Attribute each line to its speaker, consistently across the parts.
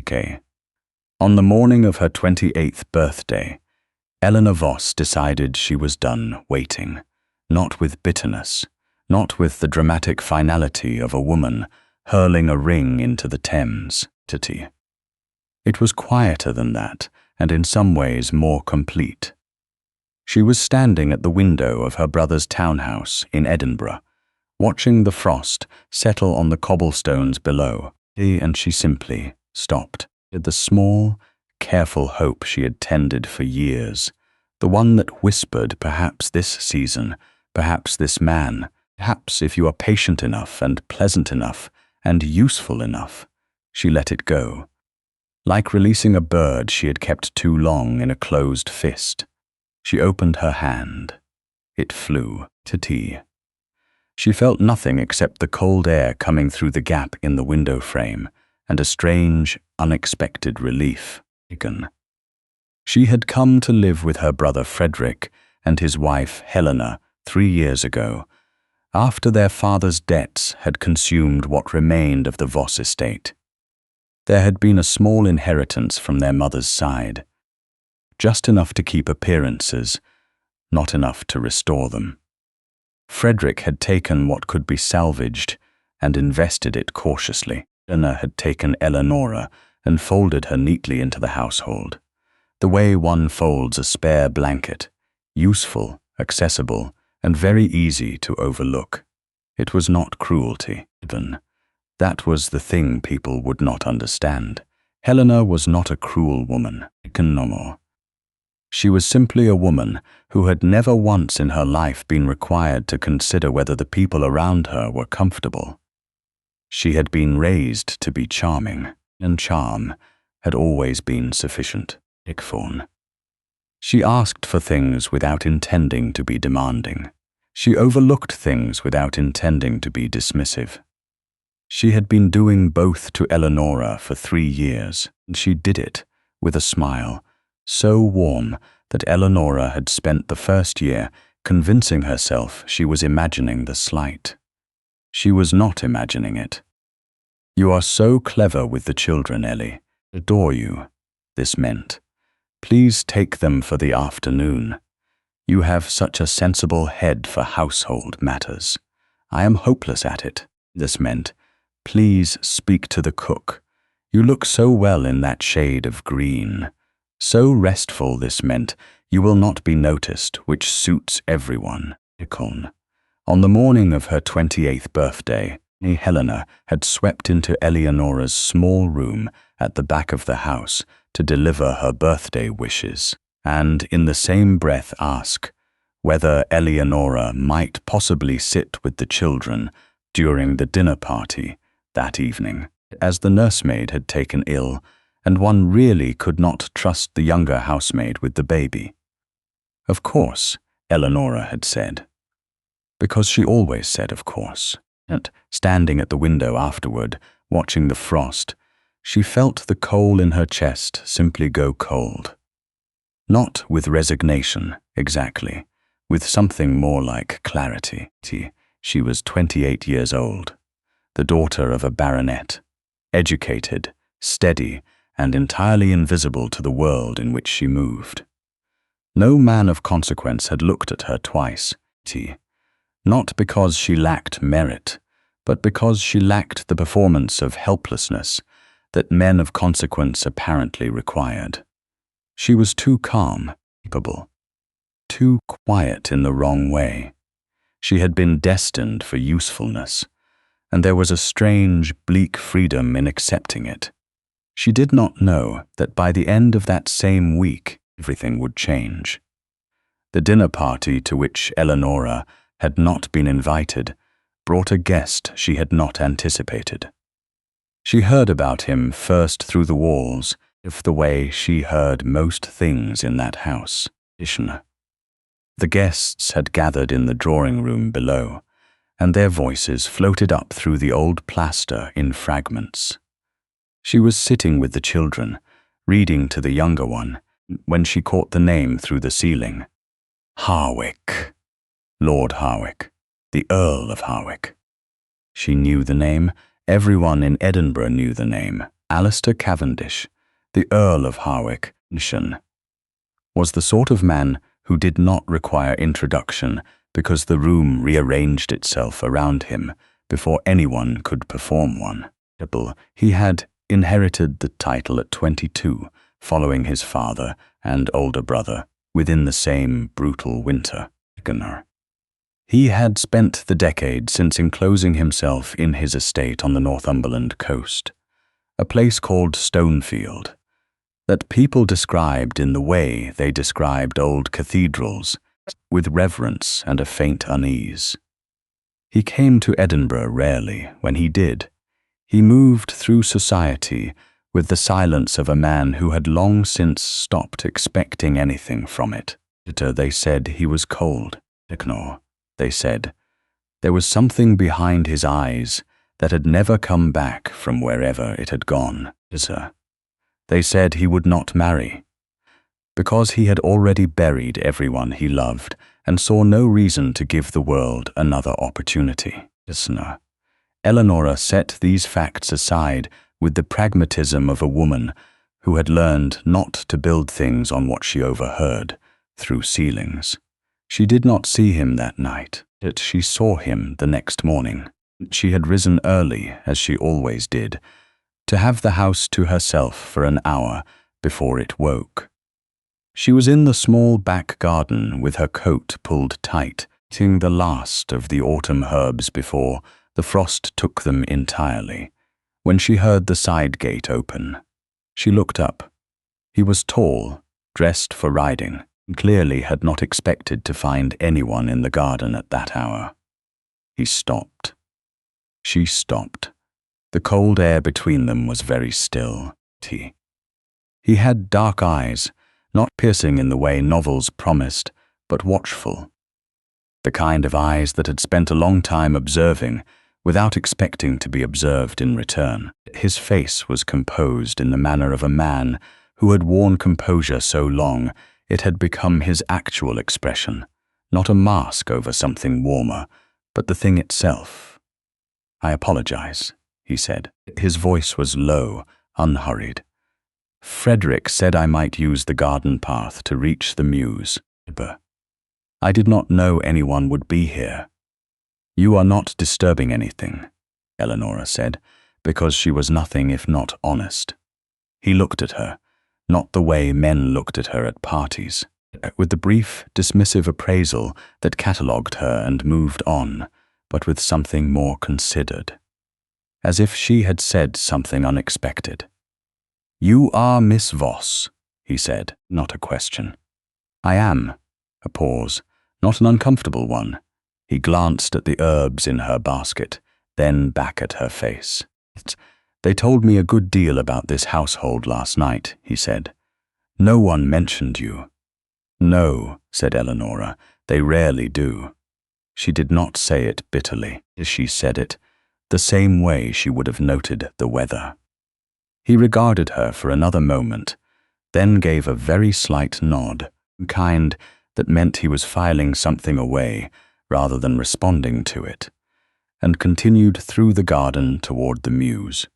Speaker 1: UK. On the morning of her 28th birthday, Eleanor Voss decided she was done waiting, not with bitterness, not with the dramatic finality of a woman hurling a ring into the Thames. It was quieter than that, and in some ways more complete. She was standing at the window of her brother's townhouse in Edinburgh, watching the frost settle on the cobblestones below, and she simply stopped. The small, careful hope she had tended for years, the one that whispered, perhaps this season, perhaps this man, perhaps if you are patient enough and pleasant enough and useful enough, she let it go. Like releasing a bird she had kept too long in a closed fist. She opened her hand. It flew to tea. She felt nothing except the cold air coming through the gap in the window frame, and a strange, unexpected relief. She had come to live with her brother Frederick and his wife Helena 3 years ago, after their father's debts had consumed what remained of the Voss estate. There had been a small inheritance from their mother's side, just enough to keep appearances, not enough to restore them. Frederick had taken what could be salvaged and invested it cautiously. Eleanor had taken Eleanora and folded her neatly into the household, the way one folds a spare blanket, useful, accessible, and very easy to overlook. It was not cruelty, even. That was the thing people would not understand. Helena was not a cruel woman, no more. She was simply a woman who had never once in her life been required to consider whether the people around her were comfortable. She had been raised to be charming, and charm had always been sufficient. She asked for things without intending to be demanding. She overlooked things without intending to be dismissive. She had been doing both to Eleanora for 3 years, and she did it with a smile so warm that Eleanora had spent the first year convincing herself she was imagining the slight. She was not imagining it. "You are so clever with the children, Ellie. Adore you," this meant. "Please take them for the afternoon. You have such a sensible head for household matters. I am hopeless at it," this meant. "Please speak to the cook. You look so well in that shade of green." So restful, this meant. "You will not be noticed," which suits everyone. On the morning of her 28th birthday, Helena had swept into Eleanora's small room at the back of the house to deliver her birthday wishes, and in the same breath ask whether Eleanora might possibly sit with the children during the dinner party that evening, as the nursemaid had taken ill, and one really could not trust the younger housemaid with the baby. "Of course," Eleanora had said. Because she always said of course. And standing at the window afterward, watching the frost, she felt the coal in her chest simply go cold. Not with resignation, exactly, with something more like clarity. She was 28 years old, the daughter of a baronet, educated, steady, and entirely invisible to the world in which she moved. No man of consequence had looked at her twice, not because she lacked merit, but because she lacked the performance of helplessness that men of consequence apparently required. She was too calm, capable, too quiet in the wrong way. She had been destined for usefulness, and there was a strange, bleak freedom in accepting it. She did not know that by the end of that same week, everything would change. The dinner party to which Eleanora had not been invited brought a guest she had not anticipated. She heard about him first through the walls, if the way she heard most things in that house. The guests had gathered in the drawing room below, and their voices floated up through the old plaster in fragments. She was sitting with the children, reading to the younger one, when she caught the name through the ceiling. Harwick. Lord Harwick. The Earl of Harwick. She knew the name. Everyone in Edinburgh knew the name. Alistair Cavendish, the Earl of Harwick, was the sort of man who did not require introduction because the room rearranged itself around him before anyone could perform one. He had inherited the title at 22, following his father and older brother within the same brutal winter. He had spent the decade since enclosing himself in his estate on the Northumberland coast, a place called Stonefield, that people described in the way they described old cathedrals, with reverence and a faint unease. He came to Edinburgh rarely. When he did, he moved through society with the silence of a man who had long since stopped expecting anything from it. They said he was cold. They said there was something behind his eyes that had never come back from wherever it had gone. They said he would not marry, because he had already buried everyone he loved and saw no reason to give the world another opportunity. Eleanora set these facts aside with the pragmatism of a woman who had learned not to build things on what she overheard through ceilings. She did not see him that night, yet she saw him the next morning. She had risen early, as she always did, to have the house to herself for an hour before it woke. She was in the small back garden with her coat pulled tight, eating the last of the autumn herbs before the frost took them entirely, when she heard the side gate open. She looked up. He was tall, dressed for riding, and clearly had not expected to find anyone in the garden at that hour. He stopped. She stopped. The cold air between them was very still. He had dark eyes, not piercing in the way novels promised, but watchful. The kind of eyes that had spent a long time observing without expecting to be observed in return. His face was composed in the manner of a man who had worn composure so long it had become his actual expression, not a mask over something warmer, but the thing itself. "I apologize," he said. His voice was low, unhurried. "Frederick said I might use the garden path to reach the mews. I did not know anyone would be here." "You are not disturbing anything," Eleanora said, because she was nothing if not honest. He looked at her, not the way men looked at her at parties, with the brief, dismissive appraisal that catalogued her and moved on, but with something more considered, as if she had said something unexpected. "You are Miss Voss," he said, not a question. "I am." A pause, not an uncomfortable one. He glanced at the herbs in her basket, then back at her face. "They told me a good deal about this household last night," he said. "No one mentioned you." "No," said Eleanora, "they rarely do." She did not say it bitterly. She said it the same way she would have noted the weather. He regarded her for another moment, then gave a very slight nod, kind that meant he was filing something away rather than responding to it, and continued through the garden toward the mews.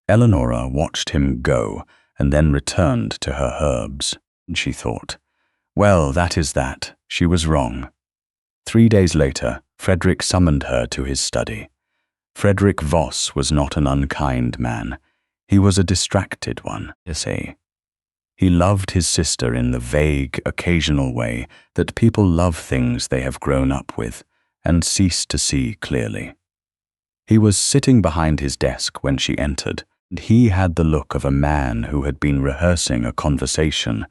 Speaker 1: Eleanora watched him go and then returned to her herbs. She thought, well, that is that. She was wrong. 3 days later, Frederick summoned her to his study. Frederick Voss was not an unkind man. He was a distracted one, He loved his sister in the vague, occasional way that people love things they have grown up with and cease to see clearly. He was sitting behind his desk when she entered, and he had the look of a man who had been rehearsing a conversation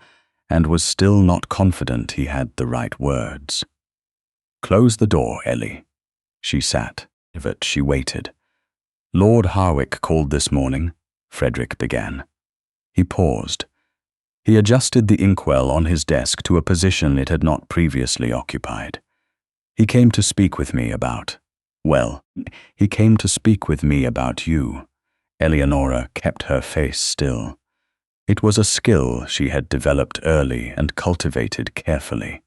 Speaker 1: and was still not confident he had the right words. "Close the door, Ellie." She sat. But she waited. "Lord Harwick called this morning," Frederick began. He paused. He adjusted the inkwell on his desk to a position it had not previously occupied. "He came to speak with me about, he came to speak with me about you." Eleanora kept her face still. It was a skill she had developed early and cultivated carefully.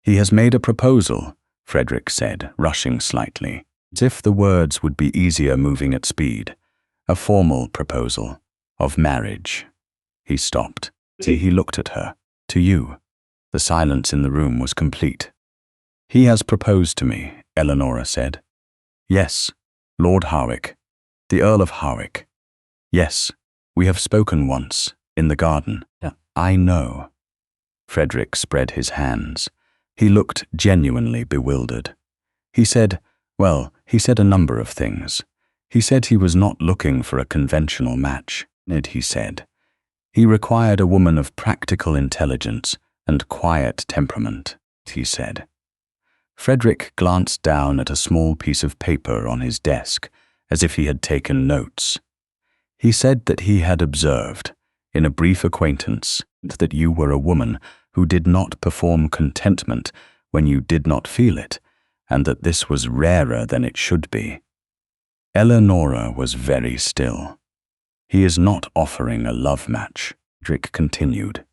Speaker 1: "He has made a proposal," Frederick said, rushing slightly, as if the words would be easier moving at speed. A formal proposal of marriage. He stopped. He looked at her. To you. The silence in the room was complete. He has proposed to me, Eleanora said. Yes, Lord Harwick. The Earl of Harwick. Yes, we have spoken once, in the garden. I know. Frederick spread his hands. He looked genuinely bewildered. He said a number of things. He said he was not looking for a conventional match, he said. He required a woman of practical intelligence and quiet temperament, he said. Frederick glanced down at a small piece of paper on his desk, as if he had taken notes. He said that he had observed, in a brief acquaintance, that you were a woman who did not perform contentment when you did not feel it, and that this was rarer than it should be. Eleanora was very still. He is not offering a love match, Frederick continued.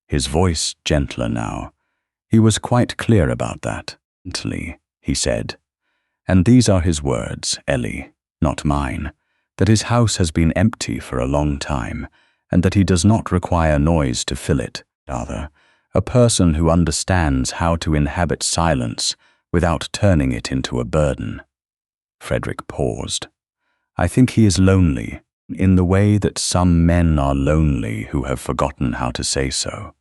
Speaker 1: His voice gentler now. He was quite clear about that. Gently, he said. And these are his words, Ellie, not mine, that his house has been empty for a long time, and that he does not require noise to fill it, rather, a person who understands how to inhabit silence without turning it into a burden. Frederick paused. I think he is lonely, in the way that some men are lonely who have forgotten how to say so.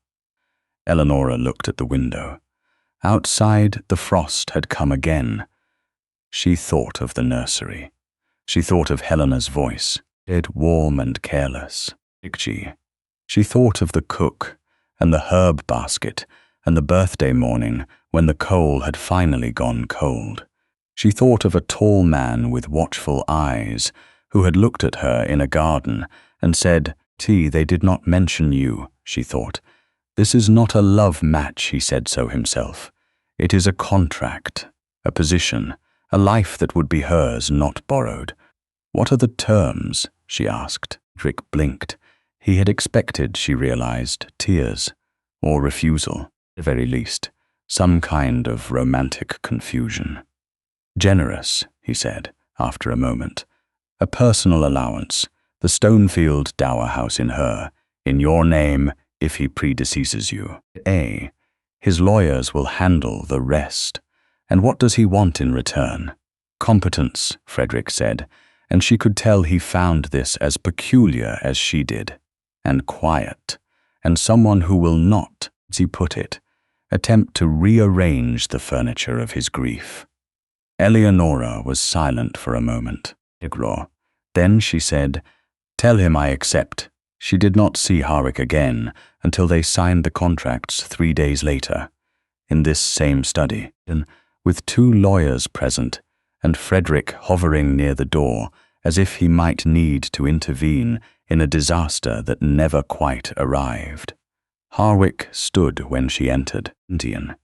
Speaker 1: Eleanora looked at the window. Outside, the frost had come again. She thought of the nursery. She thought of Helena's voice, dead warm and careless. She thought of the cook, and the herb basket, and the birthday morning when the coal had finally gone cold. She thought of a tall man with watchful eyes who had looked at her in a garden and said, they did not mention you, she thought. This is not a love match, he said so himself. It is a contract, a position, a life that would be hers, not borrowed. What are the terms? She asked. Frederick blinked. He had expected, she realized, tears, or refusal, at the very least, some kind of romantic confusion. Generous, he said, after a moment. A personal allowance, the Stonefield dower house in her, in your name, if he predeceases you. His lawyers will handle the rest. And what does he want in return? Competence, Frederick said, and she could tell he found this as peculiar as she did, and quiet, and someone who will not, as he put it, attempt to rearrange the furniture of his grief. Eleanora was silent for a moment. Then she said, Tell him I accept. She did not see Harwick again until they signed the contracts 3 days later, in this same study, with 2 lawyers present, and Frederick hovering near the door as if he might need to intervene in a disaster that never quite arrived. Harwick stood when she entered, Indian.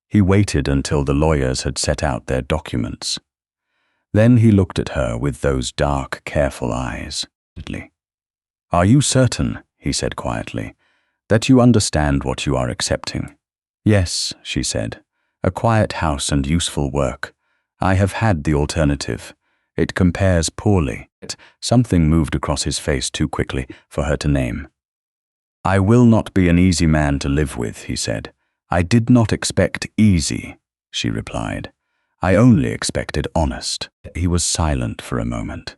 Speaker 1: He waited until the lawyers had set out their documents. Then he looked at her with those dark, careful eyes. Are you certain, he said quietly, that you understand what you are accepting? Yes, she said. A quiet house and useful work. I have had the alternative. It compares poorly. Something moved across his face too quickly for her to name. I will not be an easy man to live with, he said. I did not expect easy, she replied. I only expected honest. He was silent for a moment.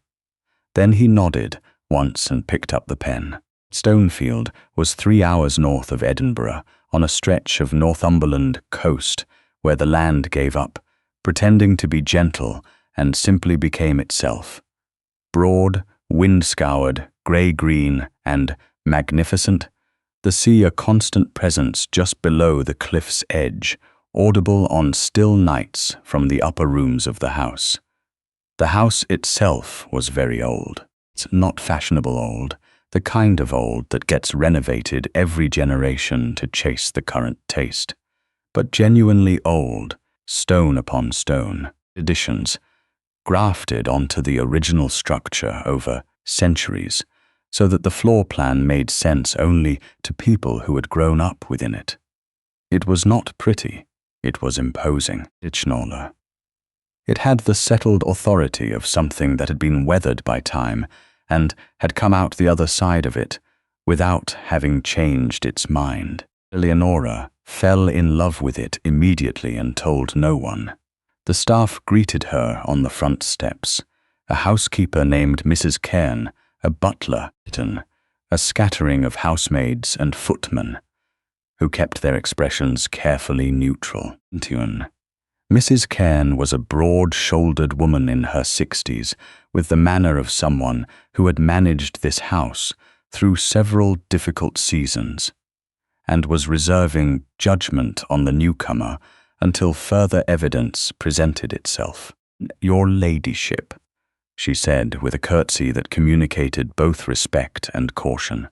Speaker 1: Then he nodded once and picked up the pen. Stonefield was 3 hours north of Edinburgh, on a stretch of Northumberland coast where the land gave up, pretending to be gentle, and simply became itself. Broad, wind-scoured, grey-green, and magnificent, the sea a constant presence just below the cliff's edge, audible on still nights from the upper rooms of the house. The house itself was very old. It's not fashionable old, the kind of old that gets renovated every generation to chase the current taste, but genuinely old, stone upon stone, additions, grafted onto the original structure over centuries, so that the floor plan made sense only to people who had grown up within it. It was not pretty, it was imposing, It had the settled authority of something that had been weathered by time and had come out the other side of it without having changed its mind. Eleanora fell in love with it immediately and told no one. The staff greeted her on the front steps. A housekeeper named Mrs. Cairn, a butler, a scattering of housemaids and footmen, who kept their expressions carefully neutral. Mrs. Cairn was a broad-shouldered woman in her 60s, with the manner of someone who had managed this house through several difficult seasons, and was reserving judgment on the newcomer until further evidence presented itself. "Your ladyship," she said with a curtsy that communicated both respect and caution.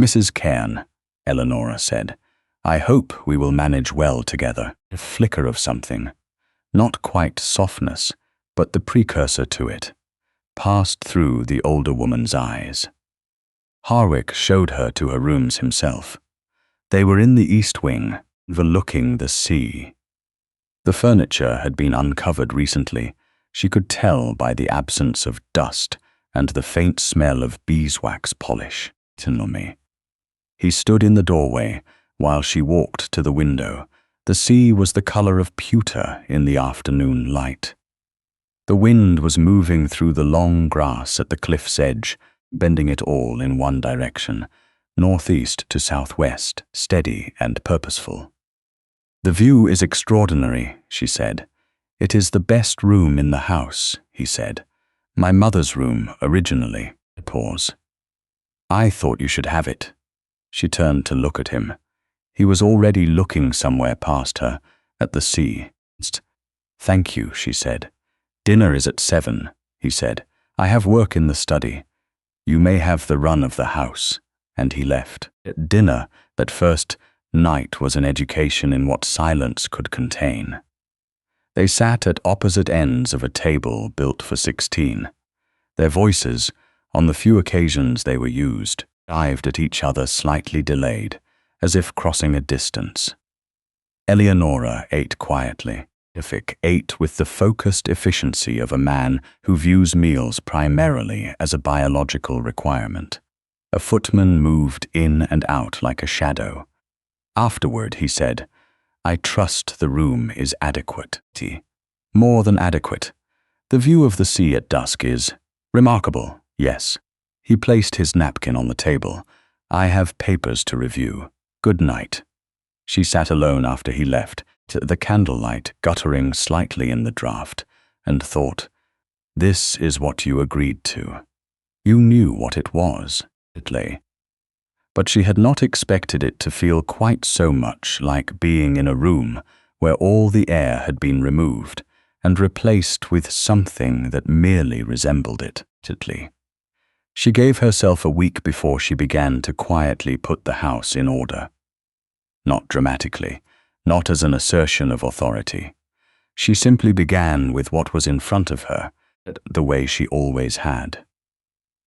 Speaker 1: "Mrs. Cairn," Eleanora said, "I hope we will manage well together." A flicker of something, not quite softness, but the precursor to it, passed through the older woman's eyes. Harwick showed her to her rooms himself. They were in the east wing, overlooking the sea. The furniture had been uncovered recently. She could tell by the absence of dust and the faint smell of beeswax polish. He stood in the doorway while she walked to the window. The sea was the color of pewter in the afternoon light. The wind was moving through the long grass at the cliff's edge, bending it all in one direction, northeast to southwest, steady and purposeful. "The view is extraordinary," she said. "It is the best room in the house," he said. "My mother's room, originally." A pause. "I thought you should have it." She turned to look at him. He was already looking somewhere past her, at the sea. "Thank you," she said. "Dinner is at 7, he said. "I have work in the study. You may have the run of the house." And he left. At dinner, that first night was an education in what silence could contain. They sat at opposite ends of a table built for 16. Their voices, on the few occasions they were used, dived at each other slightly delayed, as if crossing a distance. Eleanora ate quietly. Ifik ate with the focused efficiency of a man who views meals primarily as a biological requirement. A footman moved in and out like a shadow. Afterward, he said, "I trust the room is adequate." "More than adequate. The view of the sea at dusk is remarkable, yes." He placed his napkin on the table. "I have papers to review. Good night." She sat alone after he left, the candlelight guttering slightly in the draught, and thought, "This is what you agreed to. You knew what it was." But she had not expected it to feel quite so much like being in a room where all the air had been removed and replaced with something that merely resembled it. She gave herself a week before she began to quietly put the house in order. Not dramatically, not as an assertion of authority. She simply began with what was in front of her, the way she always had.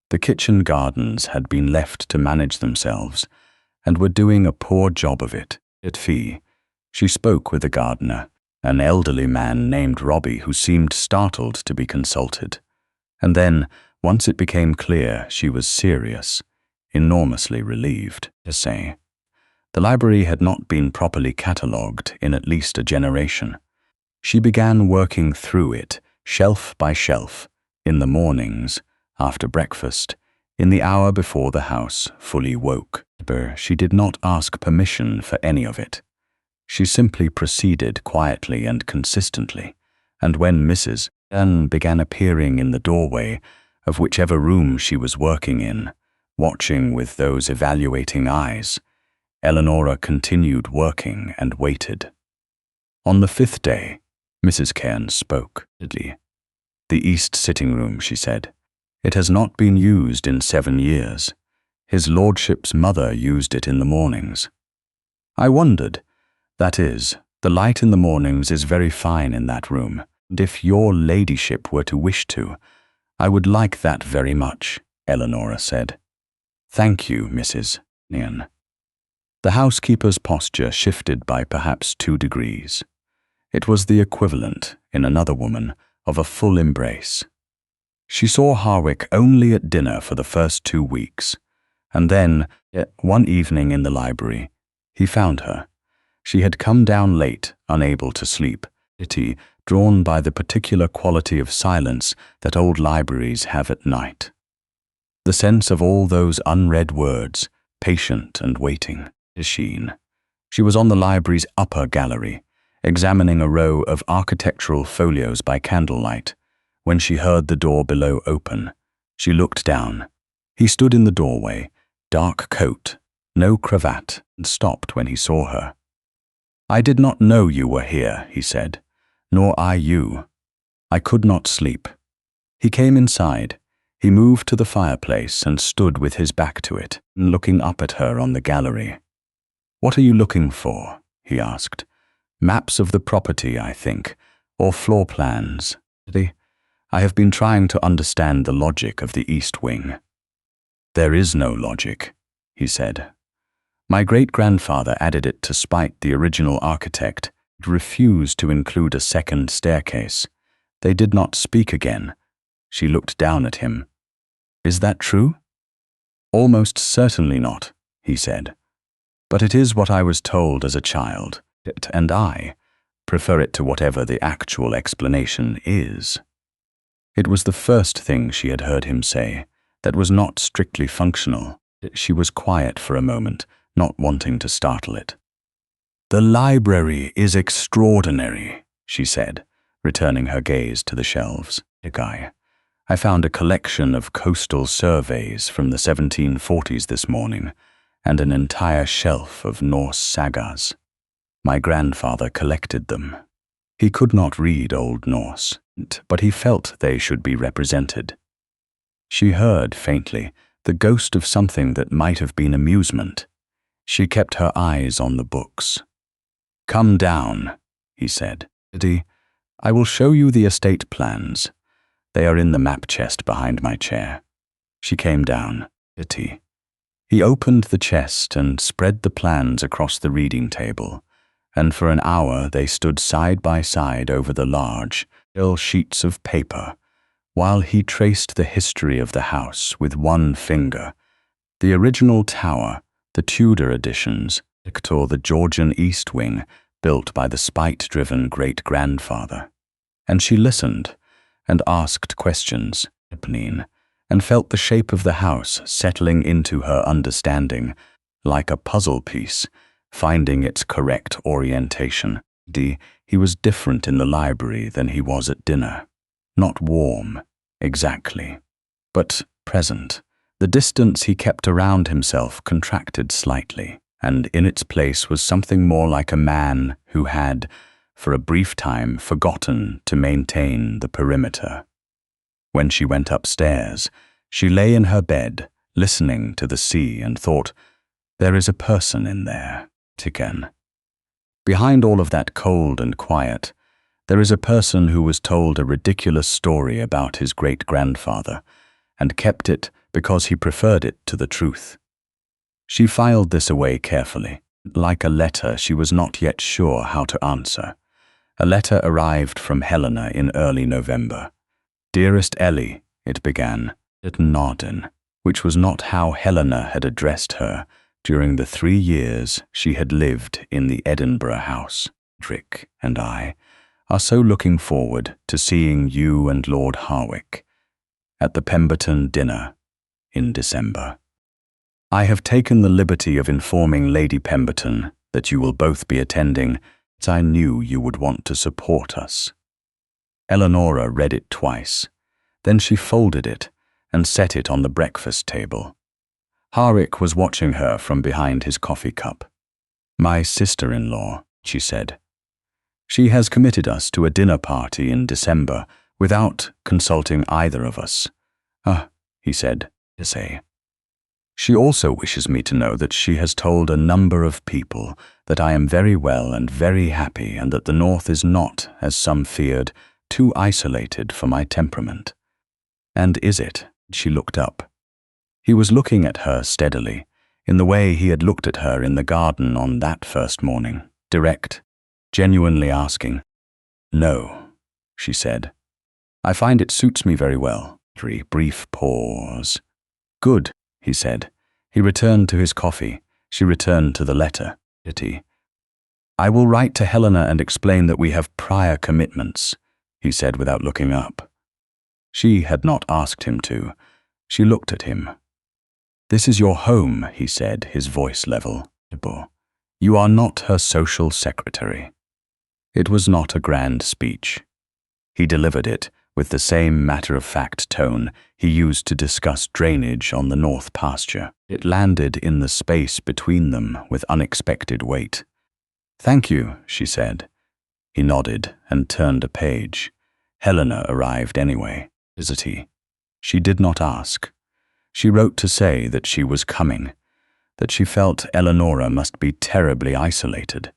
Speaker 1: The kitchen gardens had been left to manage themselves, and were doing a poor job of it. At Fee, she spoke with the gardener, an elderly man named Robbie who seemed startled to be consulted. And then, once it became clear she was serious, enormously relieved to say. The library had not been properly catalogued in at least a generation. She began working through it, shelf by shelf, in the mornings, after breakfast, in the hour before the house fully woke. She did not ask permission for any of it. She simply proceeded quietly and consistently, and when Mrs. N began appearing in the doorway of whichever room she was working in, watching with those evaluating eyes, Eleanora continued working and waited. On the 5th day, Mrs. Cairn spoke. "The east sitting room," she said. "It has not been used in 7 years. His lordship's mother used it in the mornings. I wondered. That is, the light in the mornings is very fine in that room, and if your ladyship were to wish to, I would like that very much," Eleanora said. "Thank you, Mrs. Nian." The housekeeper's posture shifted by perhaps 2 degrees. It was the equivalent, in another woman, of a full embrace. She saw Harwick only at dinner for the first 2 weeks, and then, one evening in the library, he found her. She had come down late, unable to sleep, drawn by the particular quality of silence that old libraries have at night. The sense of all those unread words, patient and waiting, sheen. She was on the library's upper gallery, examining a row of architectural folios by candlelight, when she heard the door below open. She looked down. He stood in the doorway, dark coat, no cravat, and stopped when he saw her. "I did not know you were here," he said, "nor I you. I could not sleep." He came inside. He moved to the fireplace and stood with his back to it, looking up at her on the gallery. "What are you looking for?" he asked. "Maps of the property, I think, or floor plans." "I have been trying to understand the logic of the East Wing." "There is no logic," he said. "My great-grandfather added it to spite the original architect. It refused to include a second staircase. They did not speak again." She looked down at him. "Is that true?" "Almost certainly not," he said. "But it is what I was told as a child, and I prefer it to whatever the actual explanation is." It was the first thing she had heard him say that was not strictly functional. She was quiet for a moment, not wanting to startle it. "The library is extraordinary," she said, returning her gaze to the shelves. "I found a collection of coastal surveys from the 1740s this morning, and an entire shelf of Norse sagas. My grandfather collected them. He could not read Old Norse, but he felt they should be represented." She heard, faintly, the ghost of something that might have been amusement. She kept her eyes on the books. "Come down," he said. "I will show you the estate plans. They are in the map chest behind my chair." She came down. He opened the chest and spread the plans across the reading table, and for an hour they stood side by side over the large, dull sheets of paper, while he traced the history of the house with one finger. The original tower, the Tudor editions, or the Georgian East Wing, built by the spite-driven great-grandfather. And she listened, and asked questions, and felt the shape of the house settling into her understanding, like a puzzle piece, finding its correct orientation. He was different in the library than he was at dinner. Not warm, exactly, but present. The distance he kept around himself contracted slightly, and in its place was something more like a man who had, for a brief time, forgotten to maintain the perimeter. When she went upstairs, she lay in her bed, listening to the sea, and thought, "There is a person in there, Tiken. Behind all of that cold and quiet, there is a person who was told a ridiculous story about his great-grandfather, and kept it because he preferred it to the truth." She filed this away carefully, like a letter she was not yet sure how to answer. A letter arrived from Helena in early November. "Dearest Ellie," it began, at Norden, which was not how Helena had addressed her during the 3 years she had lived in the Edinburgh house. "Drick and I are so looking forward to seeing you and Lord Harwick at the Pemberton dinner in December. I have taken the liberty of informing Lady Pemberton that you will both be attending, as I knew you would want to support us." Eleanora read it twice. Then she folded it and set it on the breakfast table. Harwick was watching her from behind his coffee cup. "My sister-in-law," she said. "She has committed us to a dinner party in December without consulting either of us." He said, to say. "She also wishes me to know that she has told a number of people that I am very well and very happy, and that the North is not, as some feared, too isolated for my temperament." "And is it?" She looked up. He was looking at her steadily, in the way he had looked at her in the garden on that first morning, direct, genuinely asking. "No," she said. "I find it suits me very well. Brief pause. Good, he said. He returned to his coffee. She returned to the letter. I will write to Helena and explain that we have prior commitments, he said without looking up. She had not asked him to. She looked at him. This is your home, he said, his voice level. You are not her social secretary. It was not a grand speech. He delivered it with the same matter-of-fact tone he used to discuss drainage on the north pasture. It landed in the space between them with unexpected weight. Thank you, she said. He nodded and turned a page. Helena arrived anyway. Is he? She did not ask. She wrote to say that she was coming, that she felt Eleanora must be terribly isolated,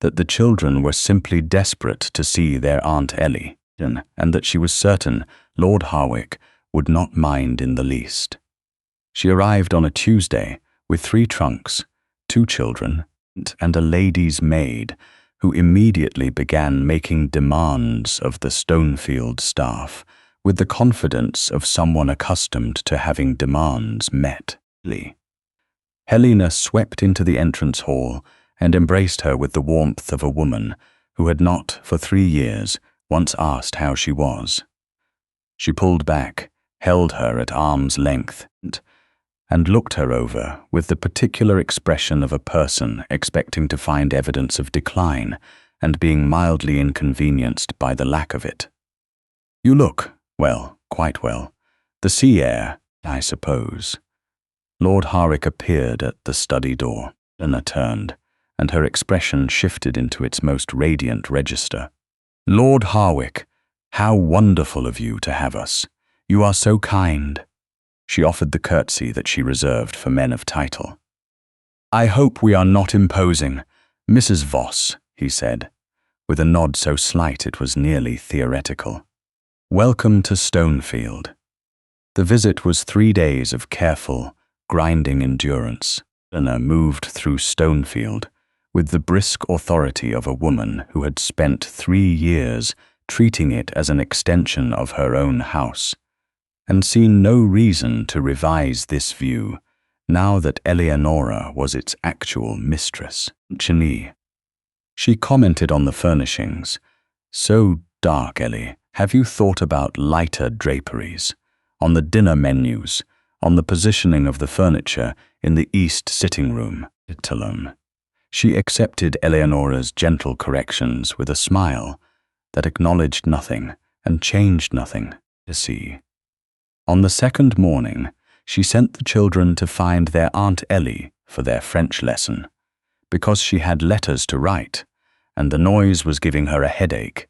Speaker 1: that the children were simply desperate to see their Aunt Ellie, and that she was certain Lord Harwick would not mind in the least. She arrived on a Tuesday with 3 trunks, 2 children, and a lady's maid, who immediately began making demands of the Stonefield staff, with the confidence of someone accustomed to having demands met. Helena swept into the entrance hall and embraced her with the warmth of a woman who had not, for 3 years, once asked how she was. She pulled back, held her at arm's length, and looked her over with the particular expression of a person expecting to find evidence of decline and being mildly inconvenienced by the lack of it. You look, well, quite well. The sea air, I suppose. Lord Harwick appeared at the study door. Eleanor turned, and her expression shifted into its most radiant register. Lord Harwick, how wonderful of you to have us. You are so kind. She offered the curtsy that she reserved for men of title. I hope we are not imposing. Mrs. Voss, he said, with a nod so slight it was nearly theoretical. Welcome to Stonefield. The visit was 3 days of careful, grinding endurance. Eleanor moved through Stonefield with the brisk authority of a woman who had spent 3 years treating it as an extension of her own house, and seen no reason to revise this view now that Eleanora was its actual mistress. She commented on the furnishings. So dark, Ellie. Have you thought about lighter draperies, on the dinner menus, on the positioning of the furniture in the east sitting room? She accepted Eleanora's gentle corrections with a smile that acknowledged nothing and changed nothing. On the second morning, she sent the children to find their Aunt Ellie for their French lesson, because she had letters to write, and the noise was giving her a headache.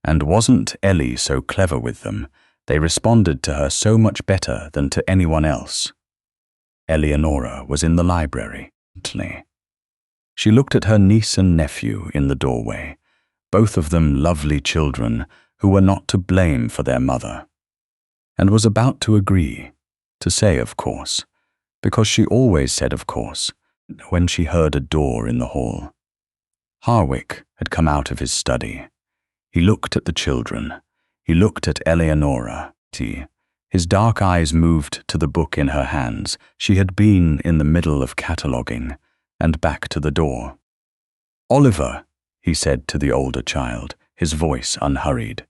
Speaker 1: And wasn't Ellie so clever with them? They responded to her so much better than to anyone else. Eleanora was in the library. She looked at her niece and nephew in the doorway, both of them lovely children who were not to blame for their mother, and was about to agree, to say of course, because she always said of course, when she heard a door in the hall. Harwick had come out of his study. He looked at the children. He looked at Eleanora. His dark eyes moved to the book in her hands. She had been in the middle of cataloguing, and back to the door. Oliver, he said to the older child, his voice unhurried.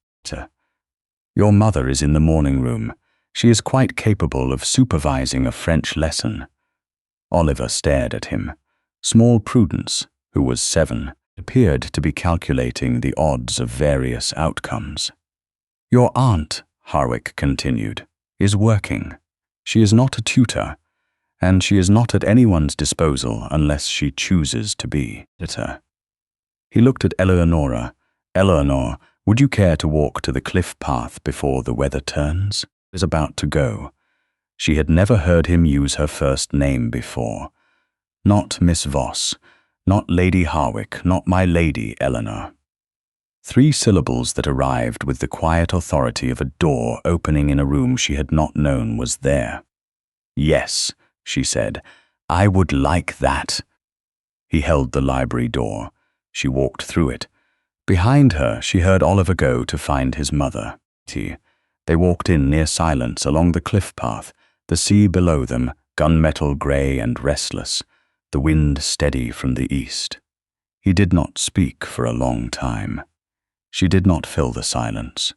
Speaker 1: Your mother is in the morning room. She is quite capable of supervising a French lesson. Oliver stared at him. Small Prudence, who was 7, appeared to be calculating the odds of various outcomes. Your aunt, Harwick continued, is working. She is not a tutor, and she is not at anyone's disposal unless she chooses to be. He looked at Eleanora. Eleanor, would you care to walk to the cliff path before the weather turns? He was about to go. She had never heard him use her first name before. Not Miss Voss. Not Lady Harwick, not my Lady Eleanor. 3 syllables that arrived with the quiet authority of a door opening in a room she had not known was there. Yes, she said, I would like that. He held the library door. She walked through it. Behind her, she heard Oliver go to find his mother. They walked in near silence along the cliff path, the sea below them, gunmetal grey and restless, the wind steady from the east. He did not speak for a long time. She did not fill the silence.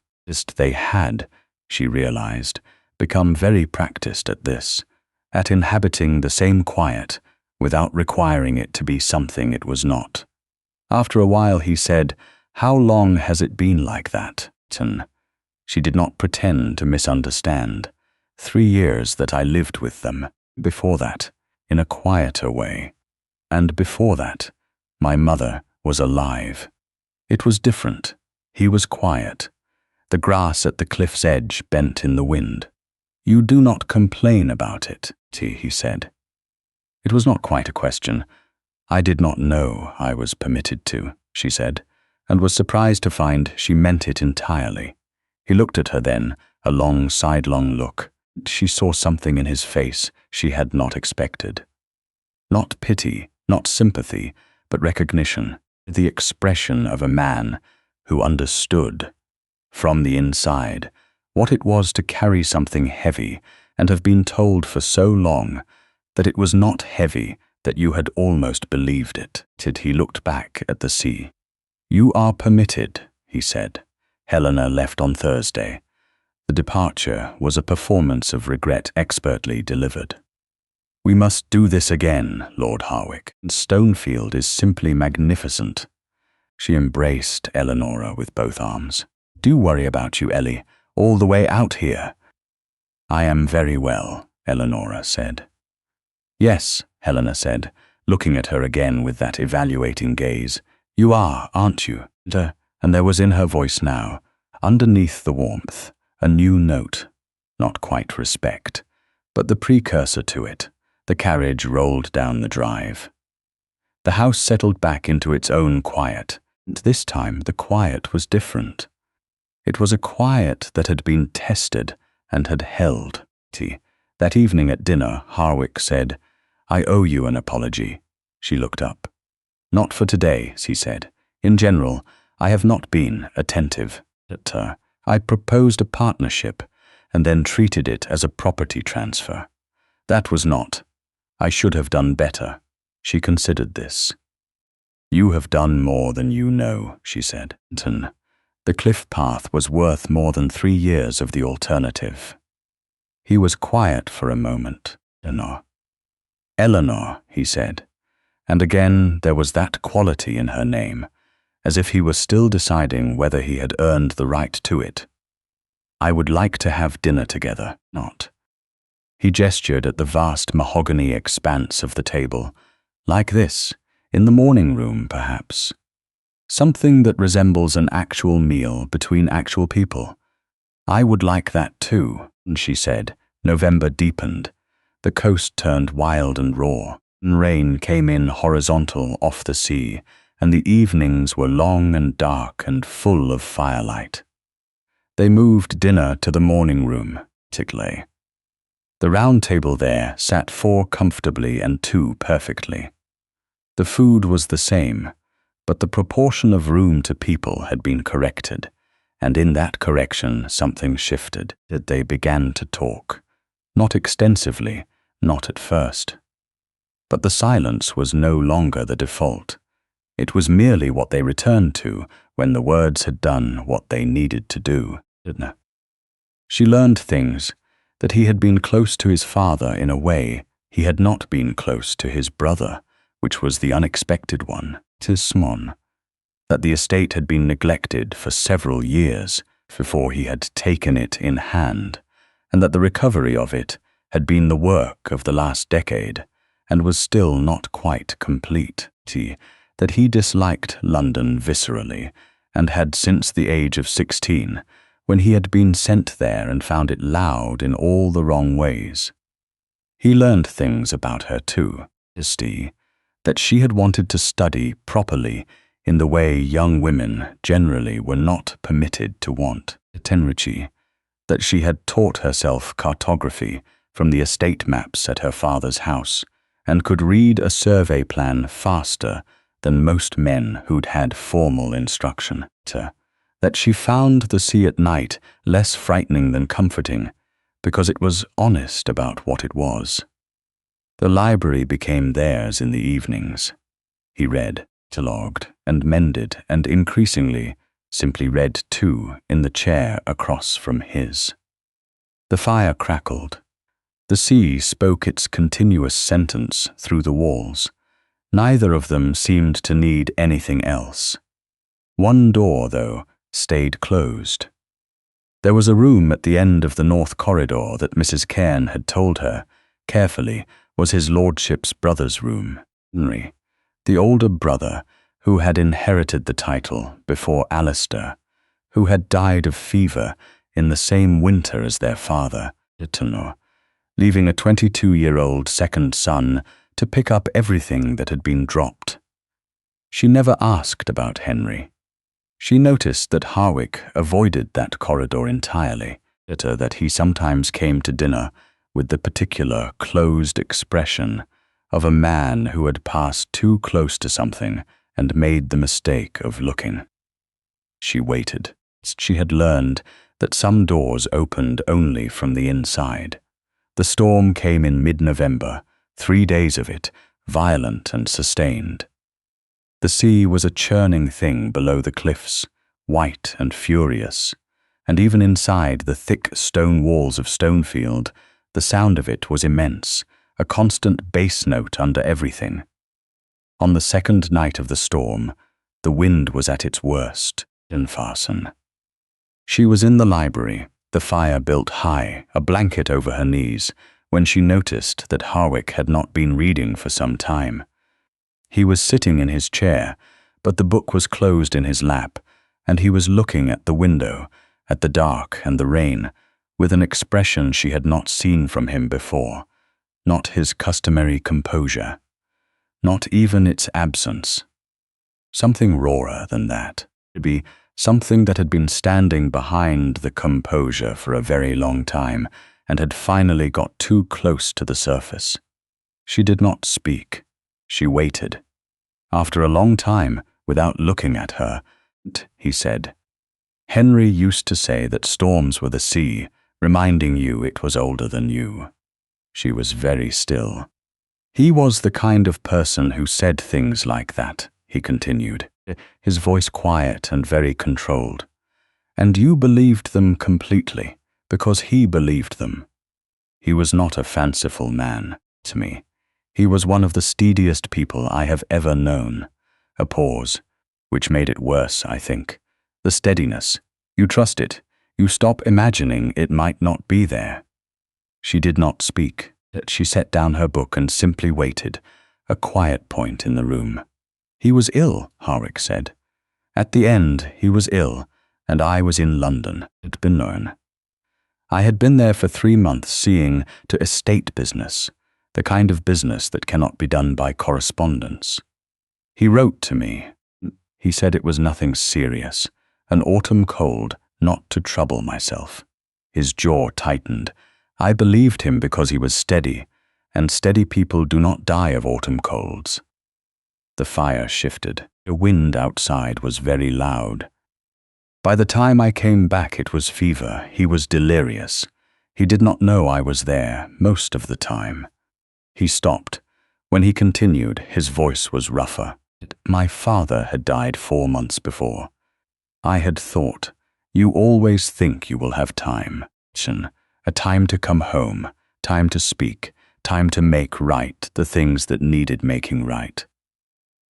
Speaker 1: They had, she realized, become very practiced at this, at inhabiting the same quiet without requiring it to be something it was not. After a while he said, "How long has it been like that?" She did not pretend to misunderstand. 3 years that I lived with them. Before that, in a quieter way. And before that, my mother was alive. It was different. He was quiet. The grass at the cliff's edge bent in the wind. "You do not complain about it," he said. It was not quite a question. "I did not know I was permitted to," she said, and was surprised to find she meant it entirely. He looked at her then, a long, sidelong look. She saw something in his face she had not expected. Not pity, not sympathy, but recognition, the expression of a man who understood, from the inside, what it was to carry something heavy and have been told for so long that it was not heavy that you had almost believed it. He looked back at the sea. "You are permitted," he said. "Helena left on Thursday." The departure was a performance of regret expertly delivered. "We must do this again, Lord Harwick. Stonefield is simply magnificent." She embraced Eleanora with both arms. "Do worry about you, Ellie, all the way out here." "I am very well," Eleanora said. "Yes," Helena said, looking at her again with that evaluating gaze. "You are, aren't you?" And there was in her voice now, underneath the warmth, a new note, not quite respect, but the precursor to it. The carriage rolled down the drive. The house settled back into its own quiet, and this time the quiet was different. It was a quiet that had been tested and had held. That evening at dinner, Harwick said, "I owe you an apology." She looked up. "Not for today," he said. "In general, I have not been attentive." I proposed a partnership and then treated it as a property transfer. That was not. I should have done better. She considered this. "You have done more than you know," she said. The cliff path was worth more than 3 years of the alternative. He was quiet for a moment. "Eleanor," he said, and again there was that quality in her name, as if he were still deciding whether he had earned the right to it. "I would like to have dinner together, not." He gestured at the vast mahogany expanse of the table, like this, in the morning room, perhaps. Something that resembles an actual meal between actual people. "I would like that too," she said. November deepened. The coast turned wild and raw. Rain came in horizontal off the sea, and the evenings were long and dark and full of firelight. They moved dinner to the morning room, Tigley. The round table there sat 4 comfortably and 2 perfectly. The food was the same, but the proportion of room to people had been corrected, and in that correction something shifted. They began to talk. Not extensively, not at first. But the silence was no longer the default. It was merely what they returned to when the words had done what they needed to do. She learned things, that he had been close to his father in a way he had not been close to his brother, which was the unexpected one, Tismon, that the estate had been neglected for several years before he had taken it in hand, and that the recovery of it had been the work of the last decade and was still not quite complete, that he disliked London viscerally and had since the age of 16, when he had been sent there and found it loud in all the wrong ways. He learned things about her too, that she had wanted to study properly in the way young women generally were not permitted to want, that she had taught herself cartography from the estate maps at her father's house and could read a survey plan faster than most men who'd had formal instruction, that she found the sea at night less frightening than comforting, because it was honest about what it was. The library became theirs in the evenings. He read, catalogued, and mended, and increasingly simply read too in the chair across from his. The fire crackled. The sea spoke its continuous sentence through the walls. Neither of them seemed to need anything else. One door, though, stayed closed. There was a room at the end of the north corridor that Mrs. Cairn had told her, carefully, was his lordship's brother's room, Henry, the older brother who had inherited the title before Alistair, who had died of fever in the same winter as their father, Eleanor, leaving a 22-year-old second son to pick up everything that had been dropped. She never asked about Henry. She noticed that Harwick avoided that corridor entirely, that he sometimes came to dinner with the particular closed expression of a man who had passed too close to something and made the mistake of looking. She waited. She had learned that some doors opened only from the inside. The storm came in mid-November, 3 days of it, violent and sustained. The sea was a churning thing below the cliffs, white and furious, and even inside the thick stone walls of Stonefield, the sound of it was immense, a constant bass note under everything. On the second night of the storm, the wind was at its worst in Farson. She was in the library, the fire built high, a blanket over her knees, when she noticed that Harwick had not been reading for some time. He was sitting in his chair, but the book was closed in his lap, and he was looking at the window, at the dark and the rain, with an expression she had not seen from him before, not his customary composure, not even its absence. Something rawer than that, to be something that had been standing behind the composure for a very long time and had finally got too close to the surface. She did not speak. She waited. After a long time, without looking at her, he said, "Henry used to say that storms were the sea, reminding you it was older than you." She was very still. "He was the kind of person who said things like that," he continued, his voice quiet and very controlled. "And you believed them completely, because he believed them. He was not a fanciful man, to me. He was one of the steadiest people I have ever known." A pause, which made it worse, I think. The steadiness. You trust it. You stop imagining it might not be there. She did not speak. She set down her book and simply waited, a quiet point in the room. "He was ill," Harwick said. "At the end, he was ill, and I was in London, at Binnoren. I had been there for 3 months seeing to estate business, the kind of business that cannot be done by correspondence. He wrote to me. He said it was nothing serious, an autumn cold, not to trouble myself." His jaw tightened. I believed him because he was steady, and steady people do not die of autumn colds. The fire shifted. The wind outside was very loud. By the time I came back it was fever. He was delirious. He did not know I was there most of the time. He stopped. When he continued, his voice was rougher. My father had died 4 months before. I had thought, you always think you will have time. A time to come home, time to speak, time to make right the things that needed making right.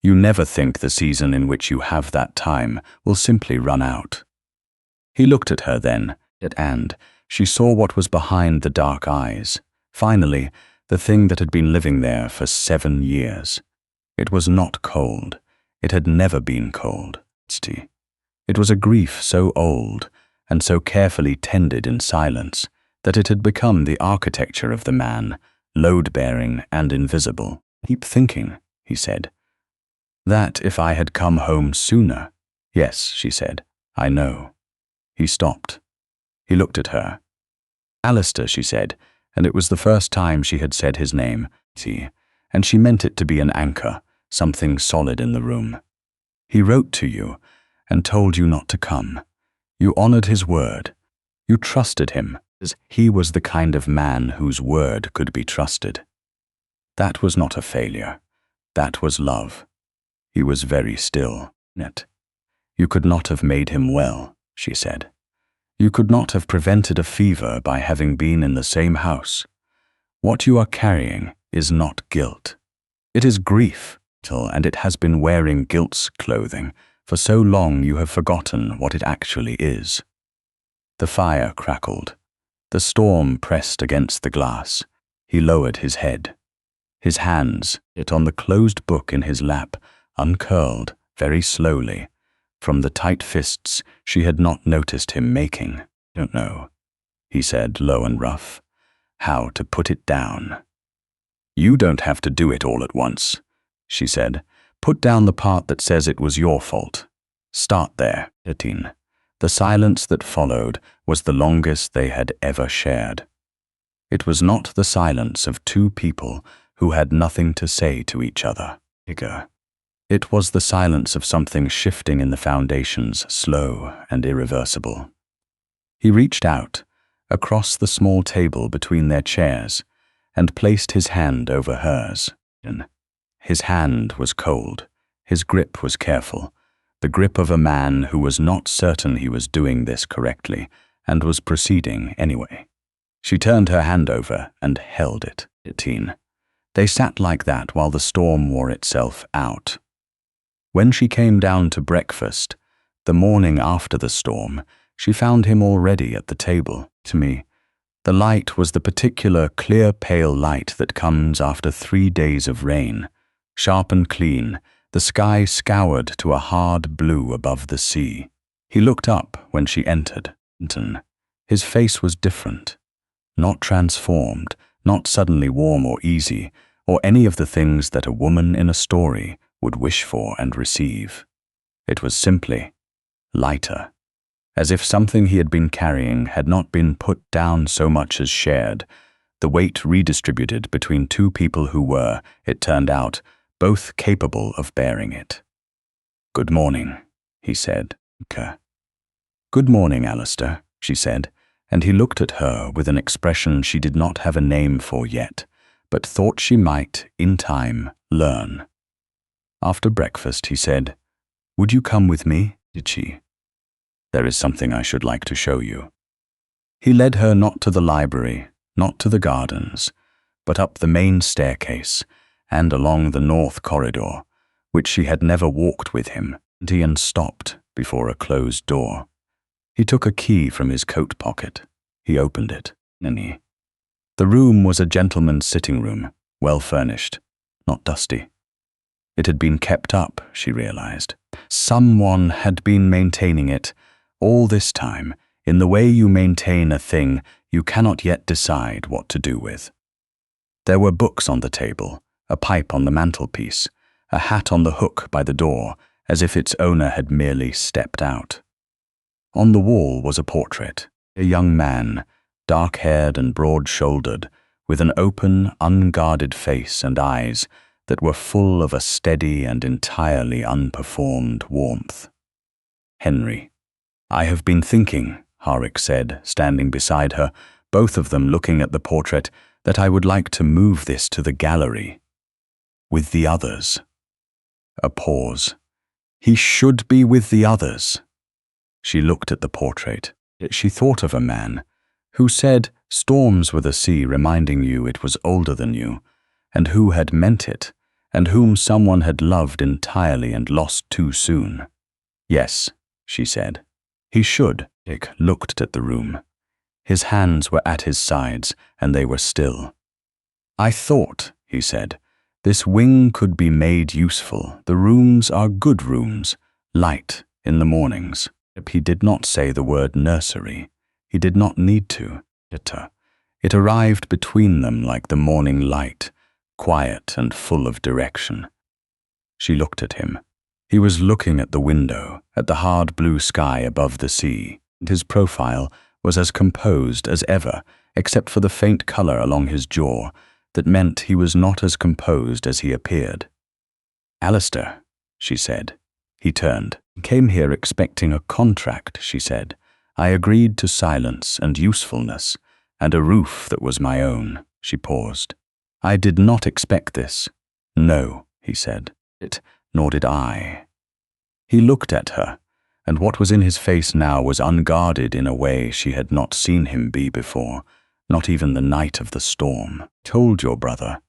Speaker 1: You never think the season in which you have that time will simply run out. He looked at her then, and she saw what was behind the dark eyes. Finally, the thing that had been living there for 7 years. It was not cold. It had never been cold. It was a grief so old and so carefully tended in silence that it had become the architecture of the man, load-bearing and invisible. "Keep thinking," he said. "That if I had come home sooner." "Yes," she said, "I know." He stopped. He looked at her. "Alistair," she said, and it was the first time she had said his name, and she meant it to be an anchor, something solid in the room. "He wrote to you and told you not to come. You honored his word. You trusted him, as he was the kind of man whose word could be trusted. That was not a failure. That was love. He was very still. Yet, you could not have made him well, she said. You could not have prevented a fever by having been in the same house. What you are carrying is not guilt. It is grief, and it has been wearing guilt's clothing. For so long you have forgotten what it actually is. The fire crackled. The storm pressed against the glass. He lowered his head. His hands, yet on the closed book in his lap, uncurled very slowly from the tight fists she had not noticed him making. "Don't know," he said, low and rough, "how to put it down." "You don't have to do it all at once," she said. "Put down the part that says it was your fault. Start there." The silence that followed was the longest they had ever shared. It was not the silence of two people who had nothing to say to each other. It was the silence of something shifting in the foundations, slow and irreversible. He reached out, across the small table between their chairs, and placed his hand over hers. His hand was cold. His grip was careful, the grip of a man who was not certain he was doing this correctly and was proceeding anyway. She turned her hand over and held it. They sat like that while the storm wore itself out. When she came down to breakfast, the morning after the storm, she found him already at the table. To me, the light was the particular clear pale light that comes after 3 days of rain, sharp and clean, the sky scoured to a hard blue above the sea. He looked up when she entered. His face was different, not transformed, not suddenly warm or easy, or any of the things that a woman in a story would wish for and receive. It was simply lighter, as if something he had been carrying had not been put down so much as shared, the weight redistributed between two people who were, it turned out, both capable of bearing it. "Good morning," he said. "Good morning, Alistair," she said, and he looked at her with an expression she did not have a name for yet, but thought she might, in time, learn. After breakfast, he said, "Would you come with me?" Did she? "There is something I should like to show you." He led her not to the library, not to the gardens, but up the main staircase and along the north corridor, which she had never walked with him, and stopped before a closed door. He took a key from his coat pocket. He opened it. The room was a gentleman's sitting room, well furnished, not dusty. It had been kept up, she realized. Someone had been maintaining it all this time, in the way you maintain a thing you cannot yet decide what to do with. There were books on the table, a pipe on the mantelpiece, a hat on the hook by the door, as if its owner had merely stepped out. On the wall was a portrait, a young man, dark-haired and broad-shouldered, with an open, unguarded face and eyes that were full of a steady and entirely unperformed warmth. "Henry, I have been thinking," Harwick said, standing beside her, both of them looking at the portrait, "that I would like to move this to the gallery. With the others." A pause. "He should be with the others." She looked at the portrait. She thought of a man who said storms were the sea reminding you it was older than you, and who had meant it, and whom someone had loved entirely and lost too soon. "Yes," she said. "He should." Dick looked at the room. His hands were at his sides, and they were still. "I thought," he said, "this wing could be made useful. The rooms are good rooms, light in the mornings." He did not say the word nursery. He did not need to. It arrived between them like the morning light, quiet and full of direction. She looked at him. He was looking at the window, at the hard blue sky above the sea, and his profile was as composed as ever, except for the faint color along his jaw that meant he was not as composed as he appeared. "Alistair," she said. He turned. "Came here expecting a contract," she said. I agreed to silence and usefulness, and a roof that was my own. She paused. I did not expect this. No, he said. Nor did I. He looked at her, and what was in his face now was unguarded in a way she had not seen him be before, not even the night of the storm. Told your brother.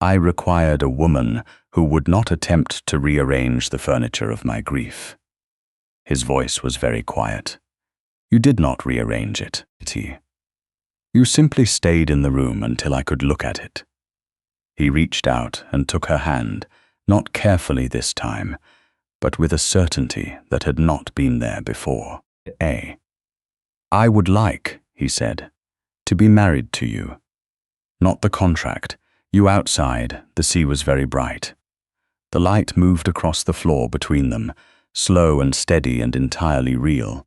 Speaker 1: I required a woman who would not attempt to rearrange the furniture of my grief. His voice was very quiet. You did not rearrange it, did he? You simply stayed in the room until I could look at it. He reached out and took her hand, not carefully this time, but with a certainty that had not been there before. I would like, he said, to be married to you. Not the contract. You outside, the sea was very bright. The light moved across the floor between them, slow and steady and entirely real.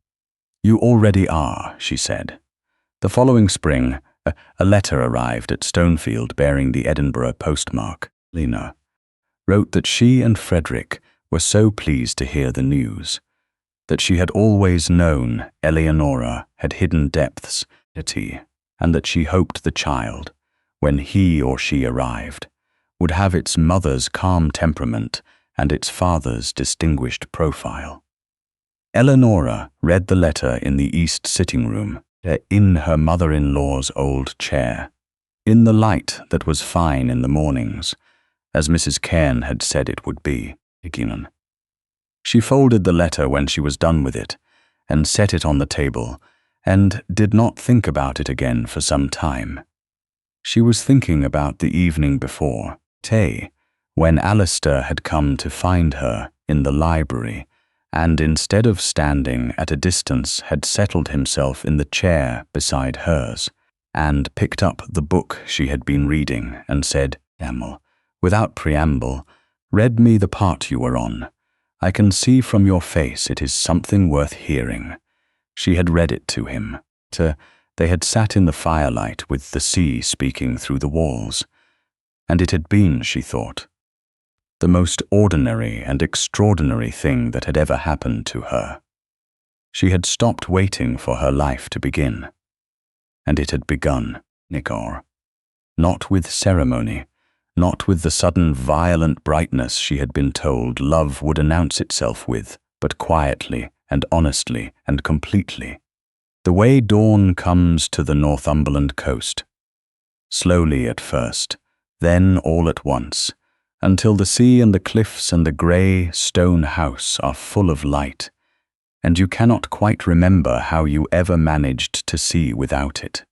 Speaker 1: You already are, she said. The following spring, a letter arrived at Stonefield bearing the Edinburgh postmark. Lena wrote that she and Frederick were so pleased to hear the news, that she had always known Eleanora had hidden depths, and that she hoped the child, when he or she arrived, would have its mother's calm temperament and its father's distinguished profile. Eleanora read the letter in the east sitting room, in her mother-in-law's old chair, in the light that was fine in the mornings, as Mrs. Cairn had said it would be. She folded the letter when she was done with it, and set it on the table, and did not think about it again for some time. She was thinking about the evening before, when Alistair had come to find her in the library, and instead of standing at a distance had settled himself in the chair beside hers, and picked up the book she had been reading and said, without preamble, read me the part you were on. I can see from your face it is something worth hearing. She had read it to him. They had sat in the firelight with the sea speaking through the walls, and it had been, she thought, the most ordinary and extraordinary thing that had ever happened to her. She had stopped waiting for her life to begin, and it had begun, not with ceremony, not with the sudden violent brightness she had been told love would announce itself with, but quietly and honestly and completely, the way dawn comes to the Northumberland coast, slowly at first, then all at once, until the sea and the cliffs and the grey stone house are full of light, and you cannot quite remember how you ever managed to see without it.